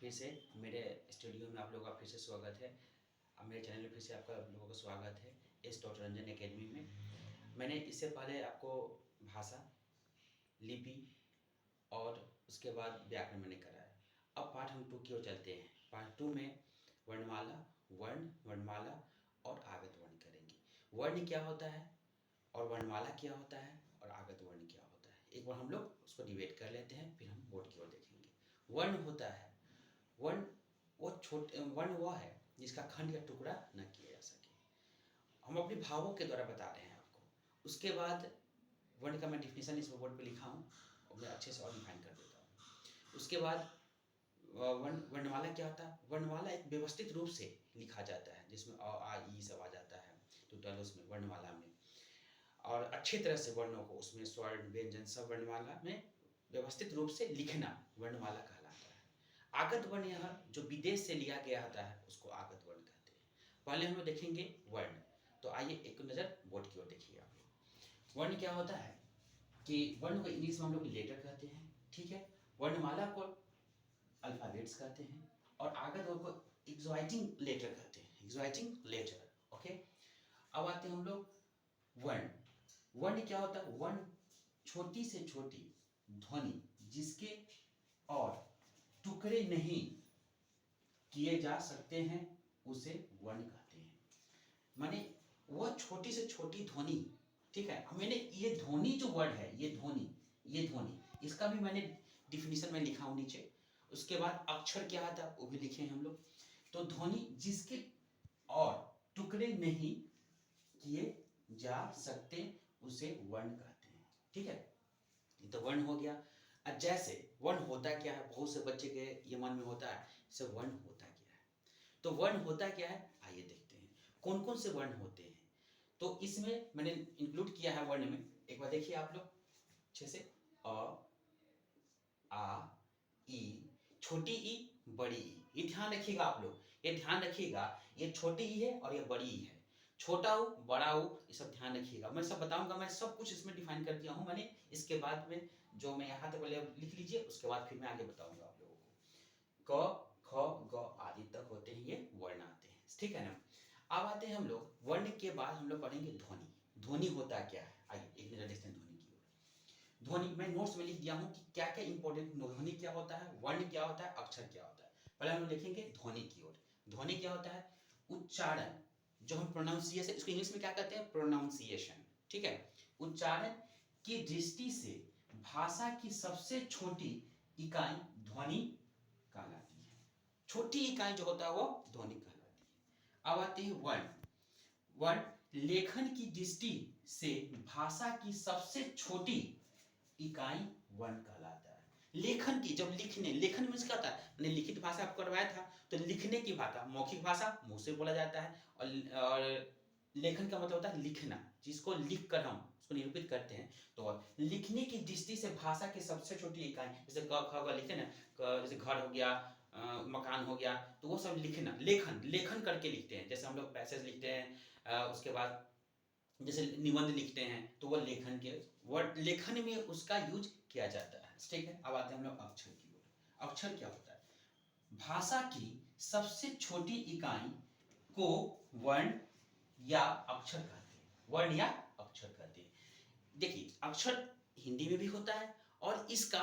फिर से मेरे स्टूडियो में आप लोगों का फिर से स्वागत है। अब मेरे चैनल में फिर से आपका लोगों का स्वागत है इस डॉक्टर रंजन एकेडमी में। मैंने इससे पहले आपको भाषा, लिपि और उसके बाद व्याकरण मैंने कराया। अब पार्ट हम 2 की ओर चलते हैं। पार्ट 2 में वर्णमाला, वर्ण, वर्णमाला और आगत वर्ण करेंगे। वर्ण क्या होता है और वर्णमाला क्या होता है और आगत वर्ण क्या होता है, एक बार हम लोग उसको डिबेट कर लेते हैं, फिर हम बोर्ड की ओर देखेंगे। वर्ण होता है, वर्ण वर्ण वह है जिसका खंड या टुकड़ा न किया जा सके। हम अपने भावों के द्वारा बता रहे हैं आपको। उसके बाद वर्ण का मैं डिफिनेशन इस बोर्ड पे लिखा हूँ और मैं अच्छे से और डिफाइन कर देता हूँ। उसके बाद वर्णमाला क्या होता है। वर्णमाला एक व्यवस्थित रूप से लिखा जाता है जिसमें अ आ ई सब आ जाता है टोटल उसमें वर्णमाला में, और अच्छी तरह से वर्णों को उसमें स्वर्ण व्यंजन सब वर्णमाला में व्यवस्थित रूप से लिखना वर्णमाला कहलाता है। आगत वर्ण यहाँ जो विदेश से लिया गया होता है उसको आगत वर्ण कहते हैं। पहले हम लोग देखेंगे वर्ण। तो आइए एक नज़र बोर्ड की ओर देखिए आप लोग। वर्ण क्या होता है कि वर्ण को इंग्लिश में हम लोग लेटर कहते हैं, ठीक है। वर्णमाला को अल्फाबेट्स कहते हैं और आगत वर्ण को एक्सोइटिंग लेटर कहते हैं, एक्सोइटिंग लेटर, ओके। अब आते हैं हम लोग वर्ण। वर्ण क्या होता है। वर्ण छोटी से छोटी ध्वनि जिसके और टुकड़े नहीं किए जा सकते हैं उसे वर्ण कहते हैं। माने वह छोटी से छोटी ध्वनि, ठीक है। मैंने ये ध्वनि जो वर्ड है, ये ध्वनि इसका भी मैंने डिफिनीशन में लिखा हूं नीचे। उसके बाद अक्षर क्या आता है वो भी लिखे हैं हम लोग। तो ध्वनि जिसके और टुकड़े नहीं किए जा सकते उसे वर्ण कहते हैं, ठीक है। ये तो वर्ण हो गया। अब जैसे वर्ण होता क्या है, बहुत से बच्चे के ये मन में होता है से वर्ण होता क्या है। तो वर्ण होता क्या है आइए देखते हैं कौन कौन से वर्ण होते हैं। तो इसमें मैंने इंक्लूड किया है वर्ण में, एक बार देखिए आप लोग अच्छे से। अ, आ, ई, छोटी ई, बड़ी ई। ये ध्यान रखिएगा आप लोग, ये ध्यान रखिएगा ये छोटी ई है और ये बड़ी ई है। छोटा ऊ, बड़ा ऊ, ये सब ध्यान रखिएगा। मैं सब बताऊंगा, मैं सब कुछ इसमें डिफाइन कर दिया हूं मैंने। इसके बाद में जो मैं यहाँ तक पहले लिख लीजिए, उसके बाद फिर मैं आगे बताऊंगा आप लोगों को। क, ख, ग आदि तक होते हैं ये वर्ण आते हैं, ठीक है ना। अब आते हैं हम लोग वर्ण के बाद हम लोग पढ़ेंगे ध्वनि। ध्वनि होता क्या है आइए एक नजर देखते हैं ध्वनि की ओर। ध्वनि मैं नोट्स में लिख दिया हूं कि क्या क्या इंपॉर्टेंट, ध्वनि क्या होता है, वर्ण क्या होता है, अक्षर क्या होता है। पहले हम लिखेंगे ध्वनि की ओर। ध्वनि क्या होता है, उच्चारण, जो हम प्रोनाउंसिएशन, इसको इंग्लिश में क्या कहते हैं, प्रोनाउंसिएशन, ठीक है। उच्चारण की दृष्टि से भाषा की सबसे छोटी इकाई ध्वनि कहलाती है। छोटी इकाई जो होता है वो ध्वनि कहलाती है। अब आते हैं वर्ण। वर्ण लेखन की दृष्टि से भाषा की सबसे छोटी इकाई वर्ण कहलाता है। लेखन की, जब लिखने, लेखन में क्या होता है, मैंने लिखित भाषा आपको करवाया था, तो लिखने की भाषा, मौखिक भाषा मुंह से बोला जाता है, और लेखन का मतलब होता है लिखना, जिसको लिख कर हम उसको निरूपित करते हैं। तो लिखने की दृष्टि से भाषा की सबसे छोटी इकाई, जैसे क ख ग लिखते हैं ना, जैसे घर हो गया, मकान हो गया, तो वो सब लिखना, लेखन, लेखन करके लिखते हैं। जैसे हम लोग पैसेज लिखते हैं, उसके बाद जैसे निबंध लिखते हैं, तो वो लेखन के वर्ड, लेखन में उसका यूज किया जाता है, ठीक है। अब आते हैं हम लोग अक्षर की ओर। अक्षर क्या होता है, भाषा की सबसे छोटी इकाई को वर्ण या अक्षर कहते हैं, वर्ण या अक्षर कहते हैं। देखिए अक्षर हिंदी में भी होता है और इसका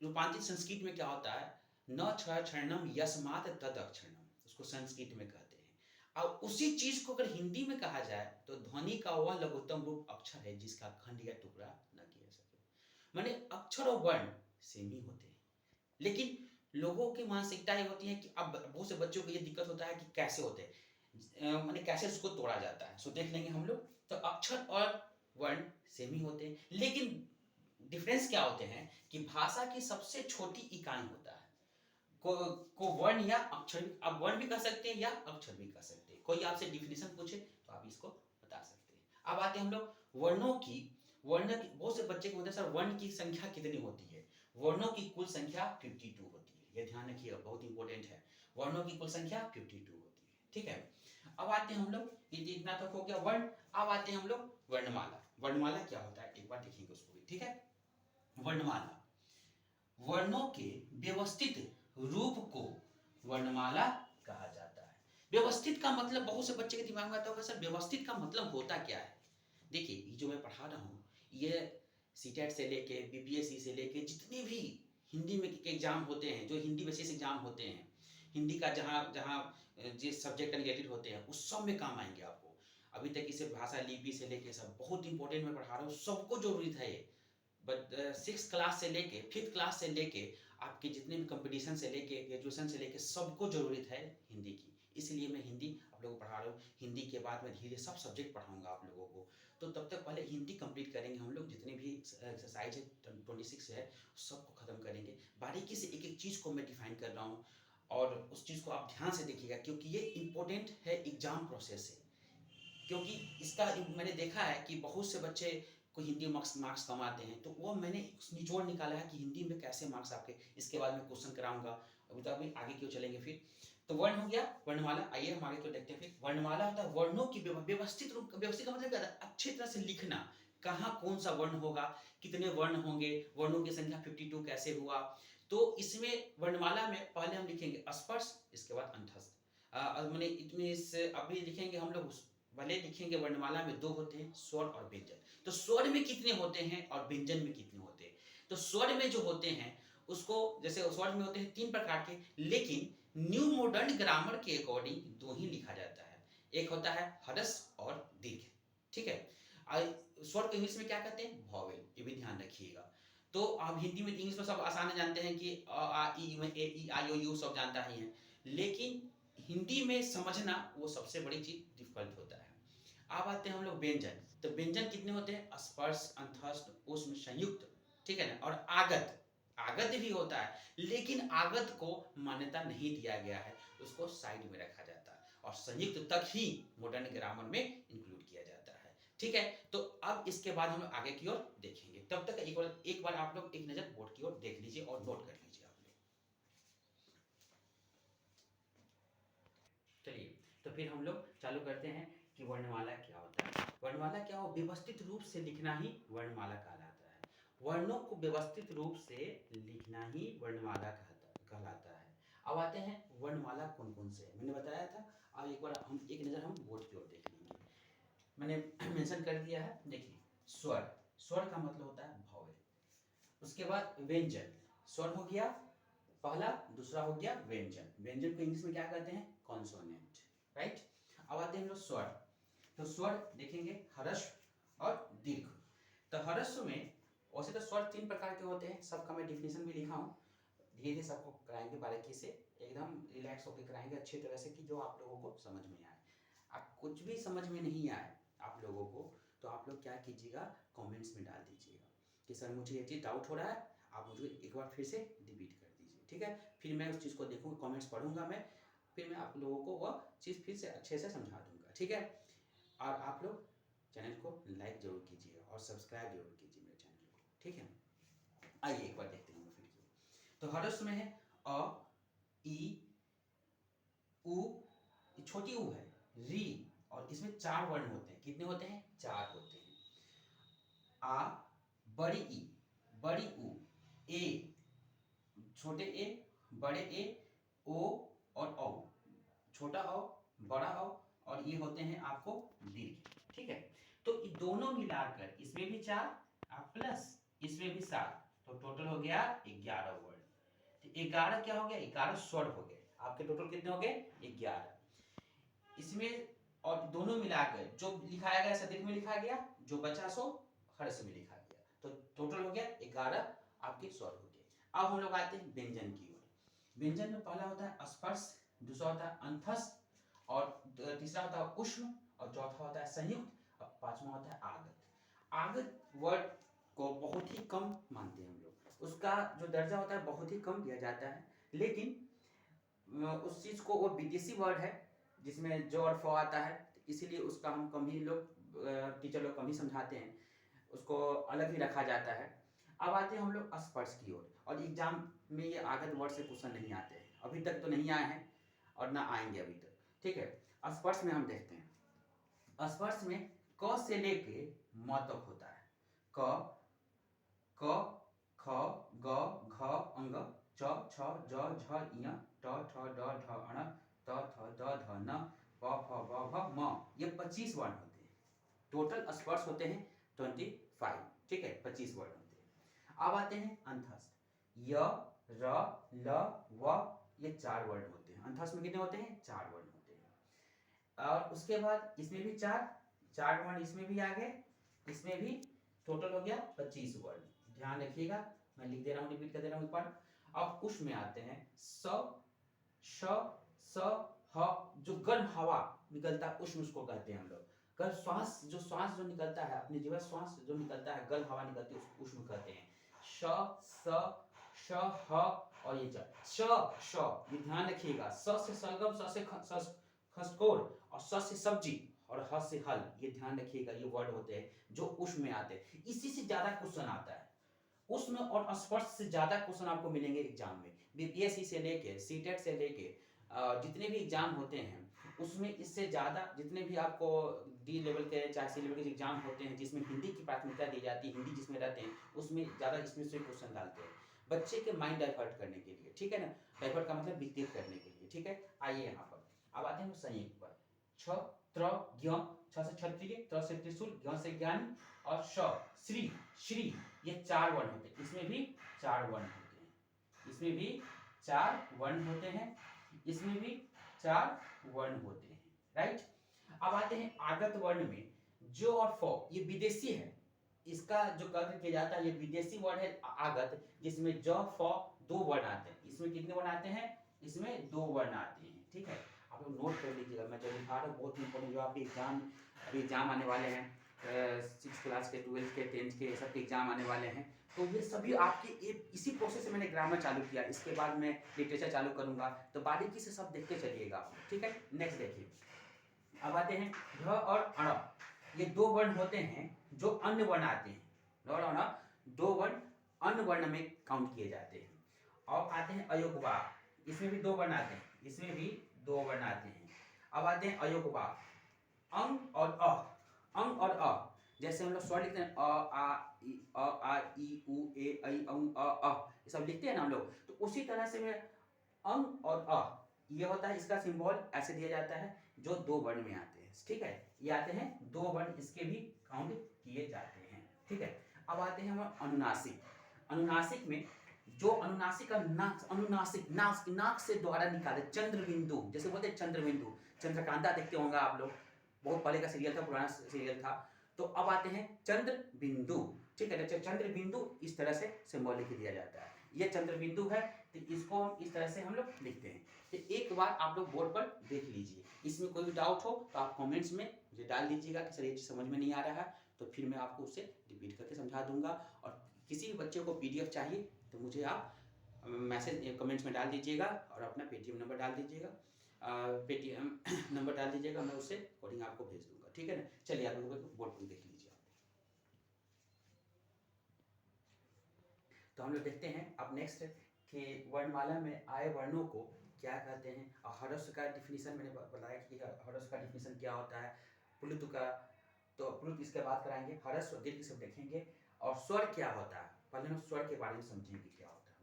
रूपांतरित संस्कृत में क्या होता है, न क्षरम यस्मात् तद अक्षरम, उसको संस्कृत में कहते हैं। अब उसी चीज को अगर हिंदी में कहा जाए तो ध्वनि का वह लघुत्तम रूप अक्षर है जिसका खंड या टुकड़ा न किया सके। माने अक्षर और वर्ण सेम ही होते हैं, लेकिन लोगों की मानसिकता ये होती है कि अब बहुत से बच्चों को ये दिक्कत होता है कि कैसे होते हैं, माने कैसे उसको तोड़ा जाता है। सो देख लेंगे हम लोग। तो अक्षर और वर्ण सेम ही होते हैं, लेकिन डिफरेंस क्या होते हैं कि भाषा की सबसे छोटी इकाई होता है को वर्ण या अक्षर, आप वर्ण भी कह सकते हैं या अक्षर भी कह सकते हैं। कोई आपसे डिफिनेशन पूछे तो आप इसको बता सकते हैं। अब आते हैं हम लोग वर्णों की। वर्ण की, बहुत से बच्चे को होता है सर वर्ण की संख्या कितनी होती है। वर्णों की कुल संख्या 52 होती है, ये ध्यान रखिएगा, बहुत इंपॉर्टेंट है। वर्णों की कुल संख्या 52 होती है, ठीक है। अब आते हैं हम लोग, इतना तक हो गया वर्ण। अब आते हैं हम लोग वर्णमाला। वर्णमाला क्या होता है एक बार देखेंगे उसको भी, ठीक है। वर्णमाला वर्णों के व्यवस्थित रूप को वर्णमाला कहा जाता है। व्यवस्थित का मतलब बहुत से बच्चे के दिमाग में आता होगा, सर व्यवस्थित का मतलब होता क्या है? देखिए, ये जो मैं पढ़ा रहा हूँ, ये सीटेट से लेके बीपीएससी से लेके जितने भी हिंदी में के एग्जाम होते हैं, जो हिंदी बेसिस एग्जाम होते हैं, हिंदी का जहाँ जहाँ जिस सब्जेक्ट का रिलेटेड होते हैं, उस सब में काम आएंगे आपको। अभी तक इसे भाषा लिपि से लेके सब बहुत इंपॉर्टेंट मैं पढ़ा रहा हूँ, सबको जरूरी था ये। बट 6th क्लास से लेके 5th क्लास से लेके आपके जितने भी कंपटीशन से लेके ग्रेजुएशन से लेके सबको जरूरत है हिंदी की। इसलिए मैं हिंदी आप लोगों को पढ़ा रहा हूँ। हिंदी के बाद मैं धीरे सब सब्जेक्ट पढ़ाऊंगा आप लोगों को। तो तब तक पहले हिंदी कंप्लीट करेंगे हम लोग, जितने भी एक्सरसाइज है 26 है सबको ख़त्म करेंगे। बारीकी से एक एक चीज़ को मैं डिफाइन कर रहा हूँ, और उस चीज़ को आप ध्यान से देखिएगा, क्योंकि ये इंपॉर्टेंट है एग्जाम प्रोसेस से। क्योंकि इसका मैंने देखा है कि बहुत से बच्चे को हिंदी मार्क्स कम आते हैं, तो वो मैंने निचोड़ निकाला है कि हिंदी में कैसे मार्क्स आपके। इसके बाद मैं क्वेश्चन कराऊंगा। अभी तो अभी आगे क्यों चलेंगे फिर। तो वर्ण हो गया, वर्णमाला। आइए हम आगे क्यों देखते हैं। फिर वर्णमाला होता है वर्णों की व्यवस्थित रूप। व्यवस्थित का मतलब क्या है? अच्छी तरह से लिखना, कहाँ कौन सा वर्ण होगा, कितने वर्ण होंगे, वर्णों की संख्या 52 कैसे हुआ। तो इसमें वर्णमाला में पहले हम लिखेंगे स्पर्श, इसके बाद अंतस्थ। मैंने इसमें अभी लिखेंगे हम लोग, भले लिखेंगे वर्णमाला में 2 होते हैं, स्वर और व्यंजन। तो स्वर में कितने होते हैं और व्यंजन में कितने होते हैं? तो स्वर में जो होते हैं उसको, जैसे स्वर में होते हैं 3 प्रकार के, लेकिन न्यू मॉडर्न ग्रामर के अकॉर्डिंग 2 ही लिखा जाता है। एक होता है ह्रस्व और दीर्घ, ठीक है। स्वर को इंग्लिश में क्या कहते हैं? वॉवेल, ये भी ध्यान रखिएगा। तो आप हिंदी में इंग्लिश में सब आसान जानते हैं कि अ आ ई में ए ई आई ओ यू सब जानता ही है, लेकिन हिंदी में समझना वो सबसे बड़ी चीज डिफिकल्ट होता है। अब आते हैं हम लोग व्यंजन। तो व्यंजन कितने होते हैं? स्पर्श, अंतस्थ, ऊष्म, संयुक्त, ठीक है ना। और आगत, आगत भी होता है, लेकिन आगत को मान्यता नहीं दिया गया है, उसको साइड में रखा जाता है, और संयुक्त तक ही मॉडर्न ग्रामर में इंक्लूड किया जाता है, ठीक है। तो अब इसके बाद हम आगे की ओर देखेंगे। तब तक एक बार आप लोग एक नजर बोर्ड की ओर देख लीजिए और नोट कर लीजिए आप लोग। चलिए, तो फिर हम लोग चालू करते हैं कि वर्णमाला क्या होता है। वर्णमाला क्या हो? व्यवस्थित रूप से लिखना ही वर्णमाला कहलाता है। वर्णों को व्यवस्थित रूप से लिखना ही वर्णमाला कहलाता है। अब आते हैं वर्णमाला कौन कौन से है, मैंने बताया था। अब एक बार हम एक नज़र हम बोर्ड की ओर देख लेंगे। मैंने मेंशन कर दिया है, देखिए। स्वर, स्वर का मतलब होता है वॉवेल। उसके बाद व्यंजन, स्वर हो गया पहला, दूसरा हो गया व्यंजन। व्यंजन को इंग्लिश में क्या कहते हैं? Consonant, right. अब आते हैं हम लोग स्वर। तो स्वर देखेंगे ह्रस्व और दीर्घ। तो ह्रस्व में वैसे तो स्वर 3 प्रकार के होते हैं, सबका मैं डिफिनेशन भी लिखा हूँ। धीरे धीरे सबको कराएंगे बारीकी से, एकदम रिलैक्स होकर कराएंगे अच्छी तरह से, कि जो आप लोगों को समझ में आए। आप कुछ भी समझ में नहीं आए आप लोगों को, तो आप लोग क्या कीजिएगा, कमेंट्स में डाल दीजिएगा कि सर मुझे ये चीज़ डाउट हो रहा है, आप मुझे एक बार फिर से रिपीट कर दीजिए, ठीक है। फिर मैं उस चीज़ को देखूँगा, कमेंट्स पढ़ूंगा मैं, फिर मैं आप लोगों को वह चीज़ फिर से अच्छे से समझा दूंगा, ठीक है। और आप लोग चैनल को लाइक जरूर कीजिए और सब्सक्राइब जरूर कीजिए मेरे चैनल को, ठीक है। आइए एक बार देखते हैं फिर। तो ह्रस्व में है अ, ई, उ, छोटी ऊ है, री, और इसमें 4 वर्ण होते हैं। कितने होते हैं? 4 होते हैं। आ, बड़ी ई, बड़ी उ, ए, छोटे ए, बड़े ए, ओ और औ, छोटा औ, बड़ा औ, और ये होते हैं आपको दीर्घ, ठीक है। तो ये दोनों मिलाकर इसमें भी 4 प्लस इसमें भी 7, तो टोटल हो गया 11 वर्ड। तो 11 क्या हो गया? 11 स्वर हो गए आपके। टोटल कितने हो गए? 11। इसमें और दोनों मिलाकर जो लिखाया गया सदीर्घ में लिखा गया, जो बचा सो ह्रस्व में लिखा गया, तो टोटल हो गया 11 आपके स्वर हो गए। अब हम लोग आते हैं व्यंजन की ओर। व्यंजन में पहला होता है स्पर्श, दूसरा होता है अंतस्थ, और तीसरा होता है ऊष्म, और चौथा होता है संयुक्त, और पांचवा होता है आगत। आगत वर्ड को बहुत ही कम मानते हैं हम लोग, उसका जो दर्जा होता है बहुत ही कम दिया जाता है, लेकिन उस चीज को, वो विदेशी वर्ड है जिसमें जो और फ आता है, इसीलिए उसका हम कम ही लोग, टीचर लोग कम ही समझाते हैं, उसको अलग ही रखा जाता है। अब आते हैं हम लोग स्पर्श की ओर, और एग्जाम में ये आगत वर्ड से क्वेश्चन नहीं आते हैं, अभी तक तो नहीं आए हैं और ना आएंगे अभी तक, ठीक है। स्पर्श में हम देखते हैं, स्पर्श में क से लेके म तक होता है। क, ख, ग, घ, अंग, च छ ज झ ञ ट ठ ड ढ ण त थ द ध न प फ ब भ म। ये 25 वर्ण होते हैं। टोटल स्पर्श होते हैं 25, ठीक है, 25 वर्ड होते हैं। अब आते हैं अंतस्थ, य र ल व, ये 4 वर्ड होते हैं। अंतस्थ में कितने होते हैं? 4 वर्ड होते हैं। और उसके बाद इसमें भी 4 वर्ड इसमें भी आ गए, इसमें भी टोटल हो गया 25 वर्ड। ध्यान रखिएगा, मैं लिख दे रहा हूँ, रिपीट कर दे रहा हूँ एक बार। अब उष्ण में आते हैं स श स ह, जो गर्म हवा निकलता है उष्ण उसको कहते हैं हम लोग। गर्म श्वास जो निकलता है अपनी जीवन, श्वास जो निकलता है, गर्म हवा निकलती है उसको उष्ण कहते हैं। श स श ह और ये श श, ये ध्यान रखिएगा। स से सलगम, स से खसकोर और स से सब्जी और ह से हल, ये ध्यान रखिएगा। ये वर्ड होते हैं जो उष्ण में आते हैं। इसी से ज्यादा क्वेश्चन आता है। उष्ण और स्पर्श से ज्यादा क्वेश्चन आपको मिलेंगे एग्जाम में। बीपीएससी से लेके सीटेट से लेके जितने भी एग्जाम होते हैं उसमें इससे ज़्यादा, जितने भी आपको डी लेवल के चाहे सी लेवल के एग्जाम होते हैं जिसमें हिंदी की प्राथमिकता दी जाती है, हिंदी जिसमें रहते हैं उसमें ज़्यादा इसमें से क्वेश्चन डालते हैं बच्चे के माइंड डाइवर्ट करने के लिए, ठीक है ना। डाइवर्ट का मतलब विकसित करने के लिए, ठीक है। आइए यहाँ पर अब आते हैं संयुक्त पर। छ त्र ज्ञ, छ से क्षत्रिय, त्र से त्रिशूल, ज्ञ से ज्ञानी और श श्री श्री, ये 4 वर्ण होते हैं। इसमें भी 4 वर्ण होते हैं, इसमें भी 4 वर्ण होते हैं, इसमें भी 4 वर्ण होते हैं, राइट। अब आते हैं आगत वर्ण में। जो और फ ये विदेशी है, इसका जो कथन किया जाता है ये विदेशी वर्ड है आगत, जिसमें ज फ 2 वर्ण आते हैं। इसमें कितने वर्ण आते हैं? इसमें 2 वर्ण आते हैं, ठीक है। आप लोग नोट कर लीजिएगा, मैं जो लिखा रहा हूँ बहुत इंपॉर्टेंट, जो आपके एग्जाम आने वाले हैं, 6 क्लास के, 12th के, 10th के, सबके एग्जाम आने वाले हैं। तो ये सभी आपके इसी प्रोसेस से मैंने ग्रामर चालू किया, इसके बाद मैं लिटरेचर चालू करूंगा, तो बारीकी से सब देखते चलिएगा, ठीक है। नेक्स्ट देखिए, अब आते हैं ढ और अण, ये 2 वर्ण होते हैं जो अन्य वर्ण आते हैं। ढ और अण 2 वर्ण अन्य वर्ण में काउंट किए जाते हैं। और आते हैं अयोगवा, इसमें भी 2 वर्ण आते हैं, इसमें भी 2 वर्ण आते हैं। अब आते हैं अयोगवा, अंग और अ, अंग और अ, जैसे हम लोग स्वर लिखते हैं आ ई उ ए ऐ औ अ, ये सब लिखते हैं ना हम लोग, तो उसी तरह से मैं अंग और अ, ये होता है, इसका सिंबल ऐसे दिया जाता है जो 2 वर्ण में आते हैं, ठीक है। ये आते हैं 2 वर्ण, इसके भी काउंट किए जाते हैं, ठीक है। अब आते हैं हम अनुनासिक। अनुनासिक में जो अनुनासिक का अनुनासिक नाक से द्वारा निकाले चंद्र बिंदु, जैसे बोलते हैं चंद्र बिंदु, चंद्रकांता देखते होंगे आप लोग, बहुत पहले का सीरियल था, पुराना सीरियल था। तो अब आते हैं चंद्र बिंदु, ठीक है। चंद्र बिंदु इस तरह से सिंबल लिख दिया जाता है, ये चंद्र बिंदु है, तो इसको इस तरह से हम लोग लिखते हैं। तो एक बार आप लोग बोर्ड पर देख लीजिए, इसमें कोई भी डाउट हो तो आप कमेंट्स में मुझे डाल दीजिएगा कि सर ये चीज़ समझ में नहीं आ रहा है, तो फिर मैं आपको उसे रिपीट करके समझा दूंगा। और किसी भी बच्चे को पीडीएफ चाहिए तो मुझे आप मैसेज कमेंट्स में डाल दीजिएगा और अपना पेटीएम नंबर डाल दीजिएगा, पेटीएम नंबर डाल दीजिएगा, मैं उसे कोडिंग आपको भेज दूंगा, ठीक है ना। चलिए आप लोगों को बोर्ड पर देख लीजिए। तो हम लोग देखते हैं अब नेक्स्ट कि वर्णमाला में आए वर्णों को क्या कहते हैं। और ह्रस्व का डिफिनीशन मैंने बताया कि ह्रस्व का डिफिनीशन क्या होता है, प्लुत का, तो प्लुत इसके बाद कराएंगे, ह्रस्व दीर्घ सब देखेंगे, और स्वर क्या होता है, पहले हम स्वर के बारे में समझेंगे क्या होता है।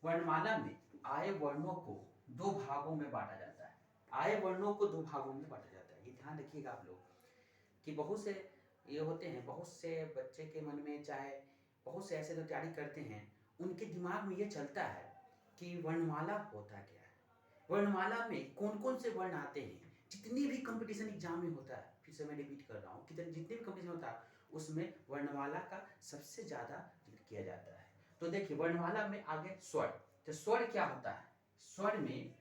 वर्णमाला में आए वर्णों को 2 भागों में बांटा जाता है। आए वर्णों को 2 भागों में बांटा जाता है, ये ध्यान रखिएगा आप लोग कि बहुत से ये होते हैं, बहुत से बच्चे के मन में, चाहे बहुत से ऐसे जो तैयारी करते हैं उनके दिमाग में ये चलता है कि वर्णमाला होता क्या है, वर्णमाला में कौन कौन से वर्ण आते हैं। जितनी भी कंपटीशन एग्जाम में होता है, फिर से मैं रिपीट कर रहा हूँ, जितने भी कंपटीशन होता है उसमें वर्णमाला का सबसे ज़्यादा जिक्र किया जाता है। तो देखिए वर्णमाला में आगे स्वर, तो स्वर क्या होता है, स्वर में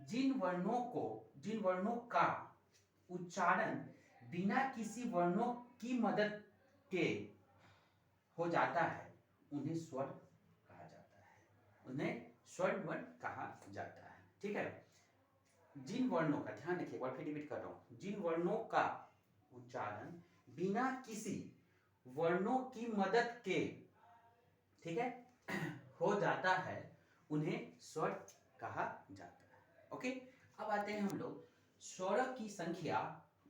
जिन वर्णों का उच्चारण बिना किसी वर्णों की मदद के हो जाता है उन्हें स्वर कहा जाता है, उन्हें स्वर वर्ण कहा जाता है, ठीक है। जिन वर्णों का, ध्यान रखिए, फिर रिपीट कर रहा हूं, जिन वर्णों का उच्चारण बिना किसी वर्णों की मदद के, ठीक है, हो जाता है उन्हें स्वर कहा जाता है, ओके। अब आते हैं हम लोग, स्वर की संख्या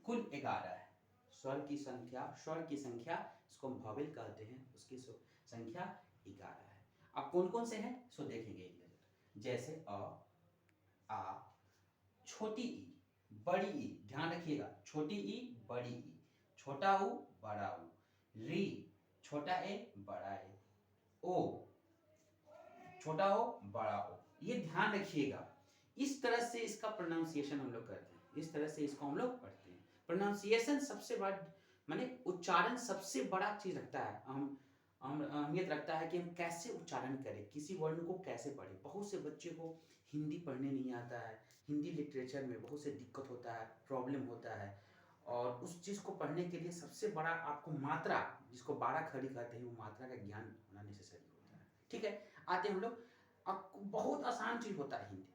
कुल 11 है। स्वर की संख्या, इसको हम वॉवेल कहते हैं, उसकी संख्या 11 है। अब कौन कौन से हैं सो देखेंगे एक नजर। जैसे अ, आ, छोटी ई, बड़ी ई, ध्यान रखिएगा, छोटी ई बड़ी ई, छोटा ऊ बड़ा ऊ, री छोटा ए बड़ा ए, ओ छोटा ओ बड़ा ओ, ये ध्यान रखिएगा। इस तरह से इसका प्रोनाउंसिएशन हम लोग करते हैं, इस तरह से इसको हम लोग पढ़ते हैं। प्रोनाउंसिएशन सबसे बड़ा माने उच्चारण सबसे बड़ा चीज रखता है, हम अहमियत रखता है कि हम कैसे उच्चारण करें, किसी वर्ण को कैसे पढ़ें। बहुत से बच्चे को हिंदी पढ़ने नहीं आता है, हिंदी लिटरेचर में बहुत से दिक्कत होता है, प्रॉब्लम होता है, और उस चीज़ को पढ़ने के लिए सबसे बड़ा आपको मात्रा, जिसको 12 खड़ी कहते हैं, वो मात्रा का ज्ञान होना नेसेसरी होता है। ठीक है, आते हम लोग, आपको बहुत आसान चीज़ होता है हिंदी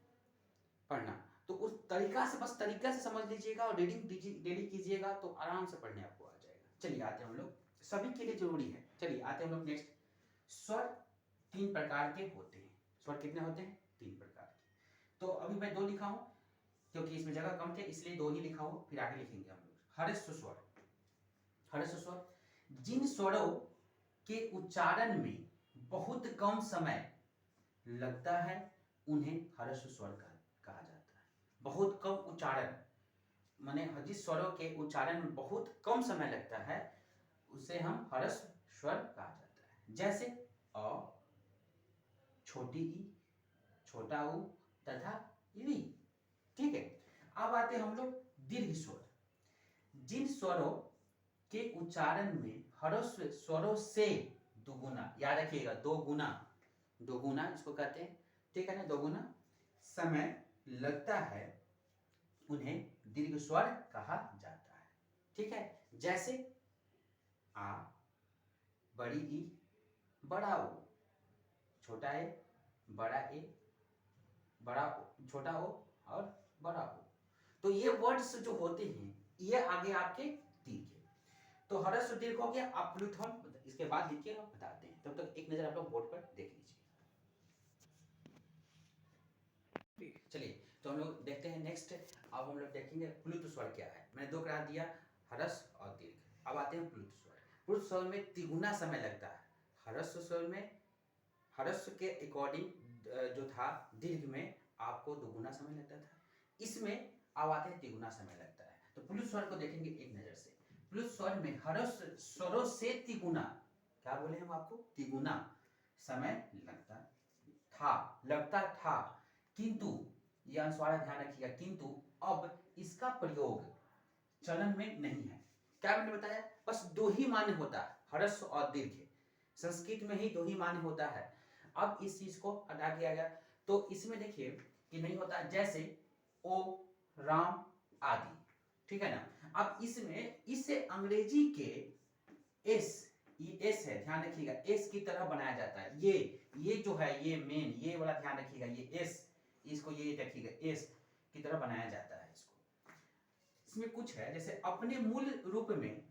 पढ़ना, तो उस तरीका से, बस तरीका से समझ लीजिएगा और रीडिंग डेली कीजिएगा तो आराम से पढ़ने आपको आ जाएगा। चलिए आते हैं हम लोग, सभी के लिए जरूरी है। चलिए आते हैं हम लोग नेक्स्ट। स्वर 3 प्रकार के होते हैं। स्वर कितने होते हैं? 3 प्रकार के। तो अभी मैं 2 लिखा हूँ क्योंकि इसमें जगह कम थे, इसलिए 2 ही लिखा हूँ, फिर आगे लिखेंगे हम लोग। हर्ष स्वर, हर्ष स्वर जिन स्वरों के उच्चारण में बहुत कम समय लगता है उन्हें हर्ष स्वर कहा जाता है। बहुत कम उच्चारण माने जिस स्वरों के उच्चारण में बहुत कम समय लगता है उसे हम हर्ष स्वर कहा जाता है। जैसे अ, छोटी ई, छोटा ऊ तथा री। ठीक है, अब आते हैं हम लोग दीर्घ स्वर। जिन स्वरों के उच्चारण में हर्ष स्वरों से दुगुना, याद रखिएगा, दो गुना इसको कहते हैं, ठीक है ना, दोगुना समय लगता है उन्हें दीर्घ स्वर कहा जाता है। ठीक है, जैसे आ, बड़ी ई, बड़ा ओ, छोटा ए, बड़ा ए, बड़ा ओ, छोटा ओ और बड़ा ओ। तो ये वर्ड्स जो होते हैं ये आगे आपके दीर्घ है। तो हर्ष दीर्घ हो गया। आप प्लुत हम इसके बाद लिखिए, बताते हैं, तब तक एक नजर आप लोग बोर्ड पर देख लीजिए। चलिए तो हम लोग देखते हैं नेक्स्ट। अब हम लोग देखेंगे प्लुत स्वर क्या है। मैंने 2 करा दिया, हर्ष और दीर्घ। अब आते हैं प्लुत स्वर। प्लुत स्वर में तिगुना समय लगता है। हर्ष स्वर में, हर्ष के अकॉर्डिंग जो था, दीर्घ में आपको दुगुना समय लगता था, इसमें अब आते हैं तिगुना समय लगता है। तो प्लुत स्वर को देखेंगे एक नजर से। प्लुत स्वर में हर्ष स्वरों से तिगुना, क्या बोले हम आपको, तिगुना समय लगता था, किंतु यह अनुस्वार ध्यान रखिएगा, किंतु अब इसका प्रयोग चलन में नहीं है। क्या मैंने बताया, बस 2 ही मान्य होता है, हर्ष और दीर्घ। संस्कृत में ही 2 ही मान्य होता है। अब इस चीज को हटा दिया गया, तो इसमें देखिए कि नहीं होता, जैसे ओ, राम आदि। ठीक है ना। अब इसमें इसे अंग्रेजी के एस, ये एस है, ध्यान रखिएगा, एस की तरह बनाया जाता है। ये जो है, ये मेन, ये वाला ध्यान रखिएगा, ये एस, इसको ये रखिएगा, एस की तरह बनाया जाता है इसको। इसमें कुछ है, जैसे अपने मूल रूप में,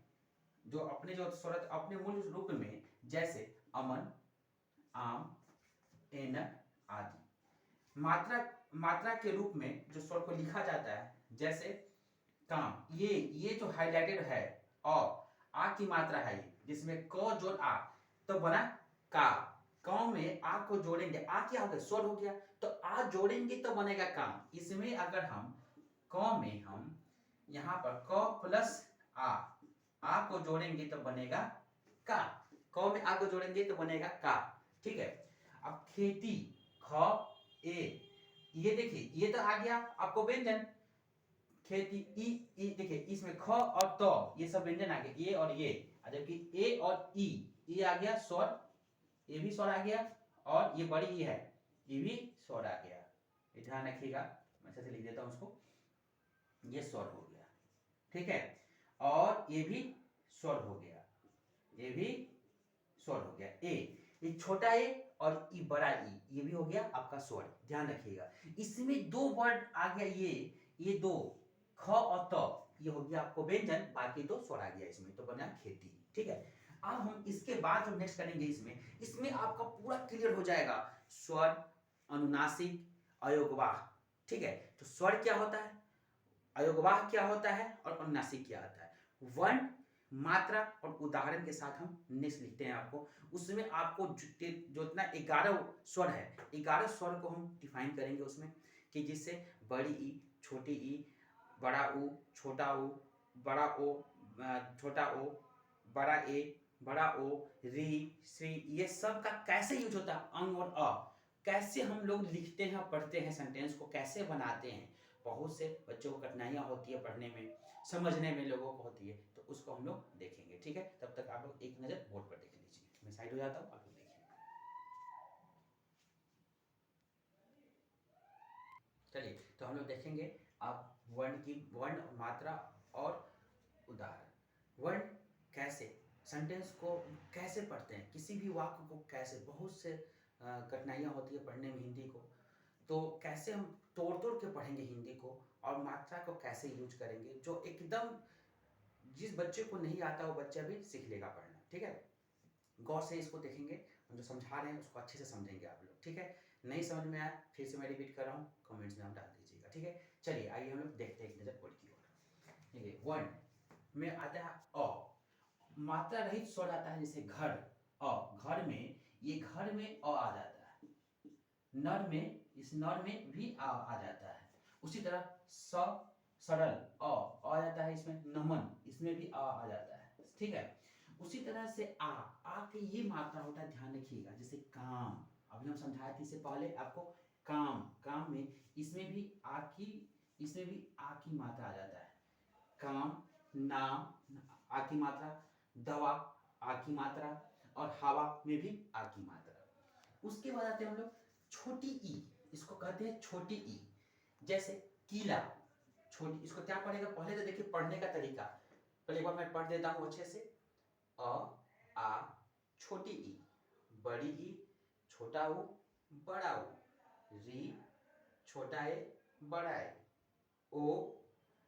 जो अपने जो स्वरत अपने मूल रूप में, जैसे अमन, आम, ऐनक आदि। मात्रा के रूप में जो स्वर को लिखा जाता है, जैसे काम, ये जो हाइलाइटेड है, और आ की मात्रा है, जिसमें क जोड़ आ, तो बना का। क में आ को जोड़ेंगे, आ क्या हो गया, स्वर हो गया, तो आ जोड़ेंगे तो बनेगा काम। इसमें अगर हम क में हम यहाँ पर क प्लस आ को जोड़ेंगे तो बनेगा का। क में आ को जोड़ेंगे तो बनेगा का। ठीक है, अब खेती, ख ए, ये देखिए, ये तो आ गया आपको व्यंजन। खेती, ई देखिए, इसमें ख और त, ये सब व्यंजन आ गए, ये और ये, जबकि ए और ई, ये आ गया स्वर, ये भी स्वर आ गया, और ये बड़ी ई है, ये भी स्वर आ गया। ये ध्यान रखिएगा, मैं अच्छे से लिख देता हूं उसको, ये स्वर हो गया। ठीक है, और ये भी स्वर हो गया, ये भी स्वर हो गया। ये छोटा ए और ई बड़ा ई, ये भी हो गया आपका स्वर, ध्यान रखिएगा। इसमें 2 वर्ड आ गया, ये 2 ख और त, ये हो गया आपको व्यंजन, बाकी 2 स्वर आ गया इसमें, तो बना खेती। ठीक है, अब हम इसके बाद जो नेक्स्ट करेंगे, इसमें आपका पूरा क्लियर हो जाएगा स्वर, अनुनासिक, अयोगवाह। ठीक है, तो स्वर क्या होता है, अयोगवाह क्या होता है, और अनुनासिक क्या होता है। वर्ण मात्रा और उदाहरण के साथ हम नेक्स्ट लिखते हैं आपको। उसमें आपको जो इतना 11 स्वर है, 11 स्वर को हम डिफाइन करेंगे उसमें, कि जिससे बड़ी ई, छोटी ई, बड़ा ऊ, छोटा ऊ, बड़ा ओ, छोटा ओ, बड़ा ए, बड़ा ओ, री, श्री, ये सब का कैसे यूज होता है, अंग और अ, कैसे हम लोग लिखते हैं, पढ़ते हैं, सेंटेंस को कैसे बनाते हैं। बहुत से बच्चों को कठिनाइयाँ होती है पढ़ने में, समझने में लोगों को होती है, तो उसको हम लोग देखेंगे। ठीक है, तब तक आप लोग एक नज़र बोर्ड पर देख लीजिए। मैं साइड हो जाता हूँ, आप लोग देखिए। चलिए, तो हम लोग देखेंगे आप वर्ण, मात्रा और उदाहरण। वर्ण कैसे, सेंटेंस को कैसे पढ़ते हैं, किसी भी वाक्य को कैसे, बहुत से कठिनाइयाँ होती है पढ़ने में हिंदी को, तो कैसे हम तोड़ तोड़ के पढ़ेंगे हिंदी को, और मात्रा को कैसे यूज करेंगे, जो एकदम जिस बच्चे को नहीं आता वो बच्चा भी सीख लेगा पढ़ना। ठीक है, गौर से इसको देखेंगे, हम जो समझा रहे हैं उसको अच्छे से समझेंगे आप लोग। ठीक है, नहीं समझ में आया फिर से मैं रिपीट कर रहा हूँ, कमेंट्स में आप डाल दीजिएगा। ठीक है, चलिए आइए हम लोग देखते हैं एक नजर बोर्ड की ओर। देखिए, वर्ण में आता है अ, मात्रा रहित स्वर आता है, जैसे घर, अ, घर में, ये घर में अ आ जाता है। नर में, इस नर में भी आ जाता है। उसी तरह स, सरल, आ जाता है इसमें। नमन, इसमें भी आ जाता है। ठीक है, उसी तरह से आ के ये मात्रा होता है, ध्यान रखिएगा। जैसे काम, अभी हम समझाए थे इससे पहले आपको, काम, काम में इसमें भी आ की मात्रा आ जाता है। काम, नाम, आ की मात्रा, दवा, आ की मात्रा, और हवा में भी आ की मात्रा। उसके बाद आते हैं हम लोग छोटी ई, इसको कहते हैं छोटी ई। जैसे किला, छोटी, इसको क्या पढ़ेगा, पहले तो देखिए पढ़ने का तरीका, पहले एक बार मैं पढ़ देता हूँ अच्छे से। अ, आ, छोटी ई, बड़ी ई, छोटा ऊ, बड़ा ऊ, री, छोटा ए, बड़ा ए, ओ,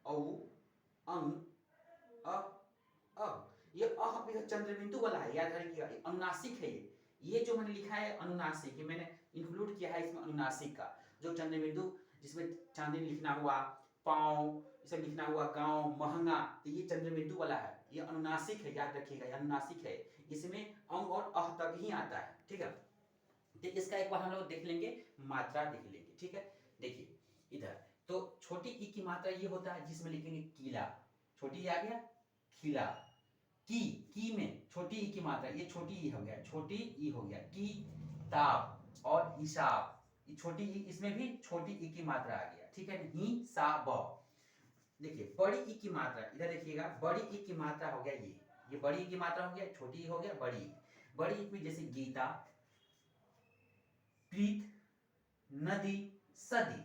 औ, अंग, अ, अ। ये अ चंद्रबिंदु वाला है, याद रखिएगा, अनुनासिक है ये जो मैंने लिखा है अनुनासिक, ये मैंने इंक्लूड किया है इसमें अनुनासिक का। जो चंद्रबिंदु, जिसमें चांदनी लिखना हुआ, पाँव, ये सब लिखना हुआ, गांव, महंगा, तो ये चंद्रबिंदु वाला है, ये अनुनासिक है, याद रखिएगा, ये अनुनासिक है। इसमें अंग और अह तक ही आता है। ठीक है, तो इसका एक बार हम लोग देख लेंगे, मात्रा देख लेंगे। ठीक है, देखिए इधर, तो छोटी ई की मात्रा ये होता है, जिसमें लिखेंगे किला, छोटी आ गया, खिला। की में छोटी ई की मात्रा, ये छोटी ई हो गया, छोटी ई हो गया, की, ताब और हिसाब, ये छोटी ई, इसमें भी छोटी ई की मात्रा आ गया। ठीक है, ही, सा, ब। देखिए बड़ी ई की मात्रा, इधर देखिएगा, बड़ी ई की मात्रा हो गया ये बड़ी ई की मात्रा हो गया, छोटी ई हो गया, बड़ी ई। बड़ी ई में जैसे गीता, प्रीत, नदी, सदी,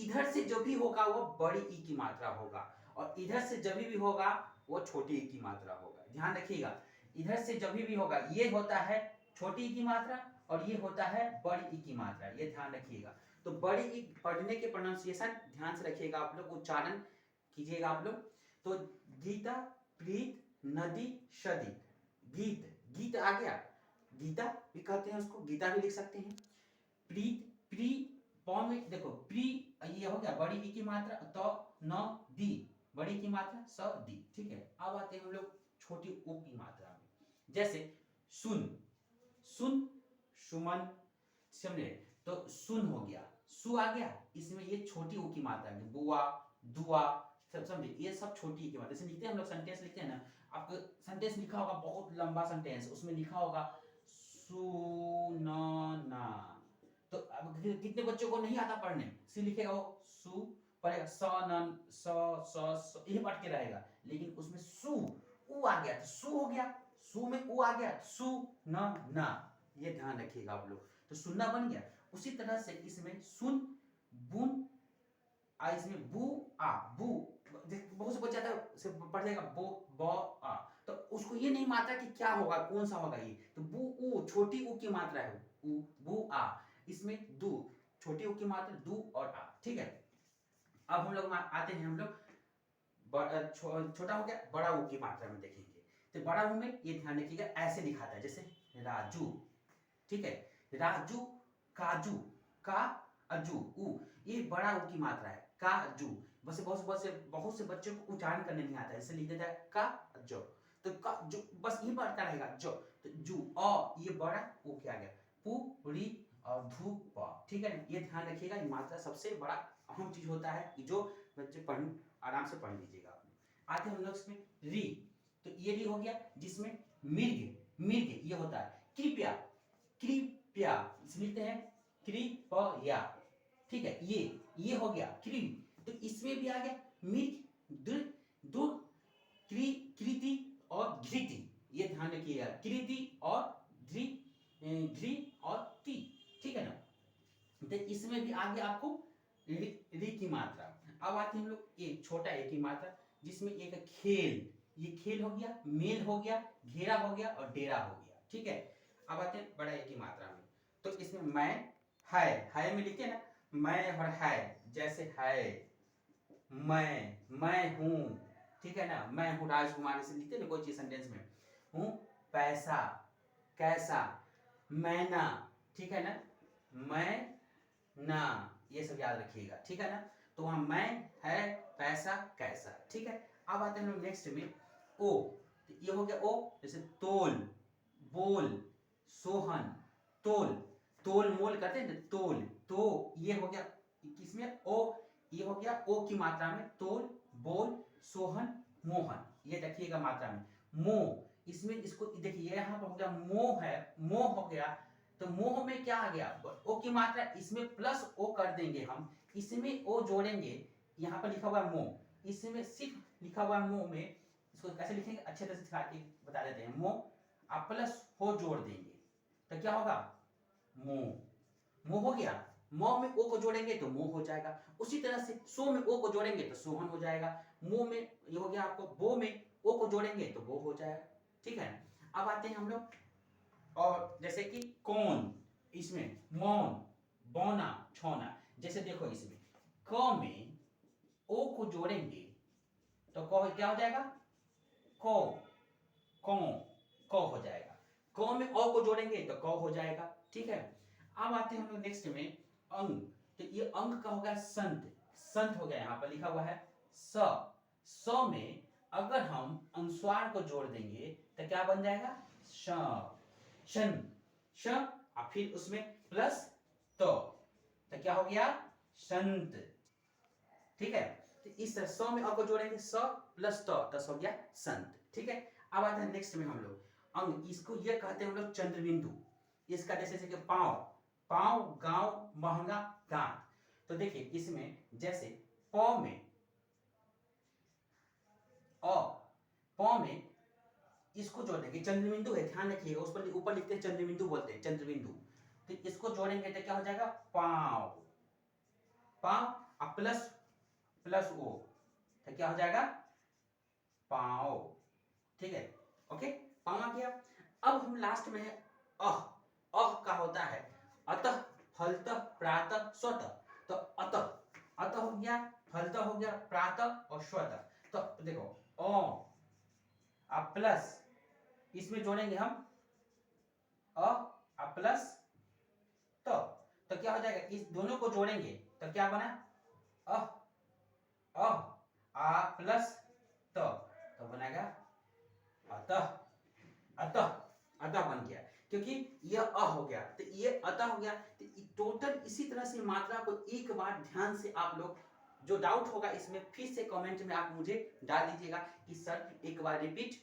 इधर से जो भी होगा वो बड़ी ई की मात्रा होगा, और इधर से जब भी होगा वो छोटी ई की मात्रा होगा। ध्यान रखिएगा, इधर से जब भी होगा ये होता है छोटी ई की मात्रा, और ये होता है बड़ी ई की मात्रा, ये ध्यान रखिएगा। तो बड़ी ई पढ़ने के प्रोनाउंसिएशन ध्यान से रखिएगा आप लोग, उच्चारण कीजिएगा आप लोग। तो गीता, प्रीत, नदी, सदी, गीत, गीत आ गया, गीता भी कहते हैं उसको, गीता भी लिख सकते हैं। प्रीत, प्री, पौ में देखो प्री, ये हो गया बड़ी ई की मात्रा, तो न, दी, बड़ी की मात्रा, स, दी। ठीक है, अब आते हैं हम लोग छोटी उ की मात्रा में। जैसे सुन, सुन, सुमन, समझे, तो सुन हो गया, सु आ गया, इसमें ये छोटी उ की मात्रा है, बुआ, दुआ, सब समझे, ये सब छोटी ई की मात्रा। जैसे लिखते हैं हम लोग, सेंटेंस लिखते हैं ना, आपको सेंटेंस लिखा होगा, बहुत लंबा सेंटेंस, उसमें लिखा होगा सुनना, तो अब कितने बच्चों को नहीं आता पढ़ने, सी लिखेगा वो सु, पढ़ेगा स न, स यही पढ़ के रहेगा, लेकिन उसमें सु, उ आ गया तो सु हो गया, सु में उ आ गया, सु न ना, ये ध्यान रखिएगा आप लोग, तो सुनना बन गया। उसी तरह से इसमें सुन, बुन, आ इसमें बू, आ, बू, बहुत से बच्चा से पढ़ जाएगा बो, ब, आ, तो उसको ये नहीं मात्रा कि क्या होगा, कौन सा होगा ये, तो बू, ऊ, छोटी ऊ की मात्रा है, ऊ, बू, आ, इसमें दू, छोटी ऊ की मात्रा दू और आ। ठीक है, अब हम लोग आते हैं, हम लोग छोटा हो गया, बड़ा ऊ की मात्रा में देखेंगे। तो बड़ा ऊ में ये ध्यान रखिएगा, ऐसे दिखाता है, जैसे राजू। ठीक है, राजू, काजू, का, अजू, ऊ, ये बड़ा ऊ की मात्रा है, काजू। बस बहुत से बच्चों को उच्चारण करने नहीं आता है, जैसे लिख देता है का, जो, तो जो बस यही बात का रहेगा जो, तो जू अ ये बड़ा ओ क्या आ गया पू री और धू प, ठीक है ना, ये ध्यान रखिएगा, ये मात्रा सबसे बड़ा अहम चीज होता है कि जो बच्चे पढ़ आराम से पढ़ लीजिएगा आपने। आते हम लोग इसमें री, तो ये री हो गया जिसमें मृग मृग ये होता है कृपया कृपया, इसमें लिखते हैं कृपया, ठीक है, ये हो गया कृ, तो इसमें भी आ गया मृग दु कृति और घृति, ये ध्यान रखिएगा कृति और घृ और ति, ठीक है ना, तो इसमें भी आ गया आपको री की मात्रा। अब आते हैं हम लोग एक छोटा ए की मात्रा जिसमें एक खेल, ये खेल हो गया, मेल हो गया, घेरा हो गया और डेरा हो गया, ठीक है। अब आते हैं बड़ा ए की मात्रा में, तो इसमें मैं है में लिखते हैं ना, मैं और है, जैसे है मैं हूँ, ठीक है ना, मैं हूँ राजकुमार, इसे लिखते हैं ना कोई चीज सेंटेंस में, हूँ पैसा कैसा, मैना, ठीक है ना, मैं ना, ये सब याद रखिएगा, ठीक है ना, तो वहां मैं है पैसा कैसा, ठीक है। अब आते हैं हम नेक्स्ट में ओ, तो ये हो गया ओ, जैसे तोल बोल सोहन, तोल तोल मोल करते हैं ना, तोल, तो ये हो गया किसमें ओ, ये हो गया ओ की मात्रा में, तोल बोल सोहन मोहन, ये देखिएगा मात्रा में। मोह, इसमें इसको देखिए यहाँ पर हो गया मोह है, मोह हो गया, तो मोह में क्या आ गया ओ की मात्रा, इसमें प्लस ओ कर देंगे हम, इसमें ओ जोड़ेंगे, यहाँ पर लिखा हुआ है मोह, इसमें सिर्फ लिखा हुआ है मोह में, इसको कैसे लिखेंगे अच्छे तरह से सिखा के बता देते हैं, मोह आप प्लस हो जोड़ देंगे तो क्या होगा मोह, मोह हो गया, मौ में ओ को जोड़ेंगे तो मोह हो जाएगा, उसी तरह से सो में ओ को जोड़ेंगे तो सोहन हो जाएगा, मुंह में ये हो गया आपको, बो में ओ को जोड़ेंगे तो वो हो जाएगा, ठीक है। अब आते हैं हम लोग और जैसे कि कौन, इसमें मौन बौना छौना, जैसे देखो इसमें क में ओ को जोड़ेंगे तो क क्या हो जाएगा को, कौ क हो जाएगा, क में ओ को जोड़ेंगे तो क हो जाएगा, ठीक है। अब आते हैं हम लोग नेक्स्ट में अंग, तो ये अंग का हो गया संत, संत हो गया, यहाँ पर लिखा हुआ है स में अगर हम अनुस्वार को जोड़ देंगे तो क्या बन जाएगा श, शन श, और फिर उसमें प्लस तो क्या हो गया संत, ठीक है। तो इस तरह 100 में अ को जोड़ेंगे 100 प्लस तो 10 हो गया संत, ठीक है। अब आते हैं नेक्स्ट में हम लोग अंग, इसको ये कहते हैं हम लोग चंद्रबिंदु, इसका जैसे कि पांव पांव गांव महंगा दांत, तो देखिए इसमें जैसे प में अ, प में इसको जोड़ देंगे, चंद्रबिंदु है ध्यान रखिएगा, उस पर ऊपर लिखते हैं चंद्रबिंदु बोलते हैं चंद्रबिंदु, तो इसको जोड़ेंगे तो क्या हो जाएगा पांव, पांव प्लस प्लस ओ तो क्या हो जाएगा पांव, ठीक है, ओके, पांव आ गया। अब हम लास्ट में है अह, अह का होता है अतः फलतः प्रातः स्वतः, तो अतः अतः हो गया, फलतः हो गया, प्रातः और स्वतः, तो देखो ओ अब प्लस इसमें जोड़ेंगे हम अ प्लस तो क्या हो जाएगा, इस दोनों को जोड़ेंगे तो क्या बना अ आ प्लस तो बनेगा अतः, अतः अतः बन गया, क्योंकि यह अ हो गया तो ये अतः हो गया, तो टोटल इसी तरह से मात्रा को एक बार ध्यान से आप लोग, जो डाउट होगा इसमें फिर से कमेंट में आप मुझे डाल दीजिएगा कि सर एक बार रिपीट,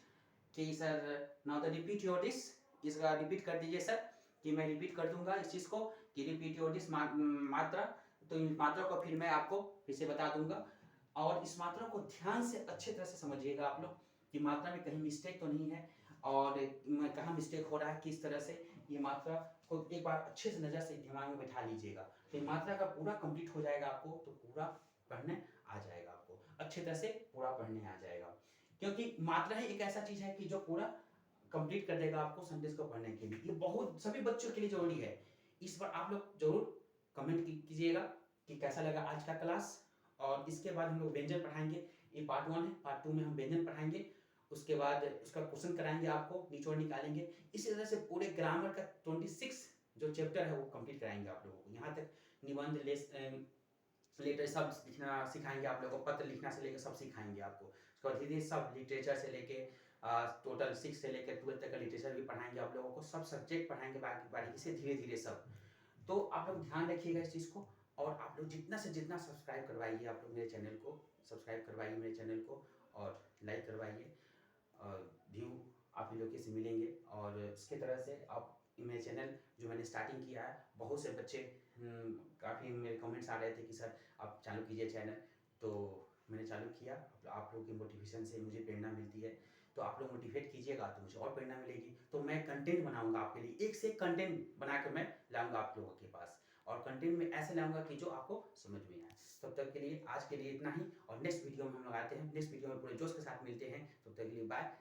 कि sir now the repeat your this, इसका रिपीट कर दीजिए सर, कि मैं रिपीट कर दूंगा इस चीज को कि रिपीट योर दिस मात्रा, तो इन मात्रा को फिर मैं आपको फिर से बता दूंगा, और इस मात्रा को ध्यान से अच्छे तरह से समझिएगा आप लोग कि मात्रा में कहीं मिस्टेक तो नहीं है, और कहाँ मिस्टेक हो रहा है, किस तरह से ये मात्रा को एक बार अच्छे से नज़र से दिमाग में बैठा लीजिएगा, तो मात्रा का पूरा कंप्लीट हो जाएगा आपको, तो पूरा पढ़ने आ जाएगा, आपको अच्छे तरह से पूरा पढ़ने आ जाएगा, क्योंकि मात्रा ही एक ऐसा चीज है कि जो पूरा कंप्लीट कर देगा आपको सेंटेंस को पढ़ने के लिए, ये बहुत सभी बच्चों के लिए जरूरी है। इस पर आप लोग जरूर कमेंट कीजिएगा कि कैसा लगा आज का क्लास, और इसके बाद हम लोग व्यंजन पढ़ाएंगे, ये पार्ट 1 है, पार्ट 2 में हम व्यंजन पढ़ाएंगे, उसके बाद उसका क्वेश्चन कराएंगे, आपको निचोड़ निकालेंगे, इसी तरह से पूरे ग्रामर का 26 जो चैप्टर है वो कंप्लीट कराएंगे आप लोगों को, यहाँ तक निबंध लेटर सब लिखना सिखाएंगे आप लोगों को, पत्र लिखना से लेकर सब सिखाएंगे आपको, उसके बाद धीरे धीरे सब लिटरेचर से लेके टोटल 6 से लेकर 12 तक का लिटरेचर भी पढ़ाएंगे आप लोगों को, सब सब्जेक्ट पढ़ाएंगे बारीकी से, धीरे धीरे सब। तो आप लोग ध्यान रखिएगा इस चीज़ को, और आप लोग जितना से जितना सब्सक्राइब करवाइए, आप लोग मेरे चैनल को सब्सक्राइब करवाइए मेरे चैनल को, और लाइक करवाइए, और व्यू आप लोग के से मिलेंगे। और इसके तरह से आप मेरे चैनल जो मैंने स्टार्टिंग किया है, बहुत से बच्चे काफ़ी मेरे कमेंट्स आ रहे थे कि सर आप चालू कीजिए चैनल, तो मैंने चालू किया। आप लोगों के मोटिवेशन से मुझे प्रेरणा मिलती है, तो आप लोग मोटिवेट कीजिएगा तो मुझे और प्रेरणा मिलेगी। तो मैं कंटेंट बनाऊंगा आपके लिए, एक से एक कंटेंट बनाकर मैं लाऊंगा आप लोगों के पास, और कंटेंट में ऐसे लाऊंगा कि जो आपको समझ में आए। तब तक के लिए आज के लिए इतना ही, और नेक्स्ट वीडियो में हम लोग आते हैं, नेक्स्ट वीडियो में पूरे जोश के साथ मिलते हैं। तब तक के लिए बाय,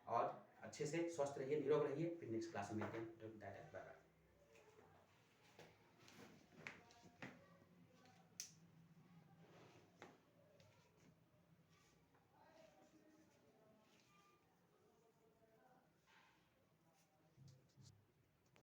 और अच्छे से स्वस्थ रहिए, निरोग रहिए, फिर नेक्स्ट क्लास में मिलते हैं। Bye bye.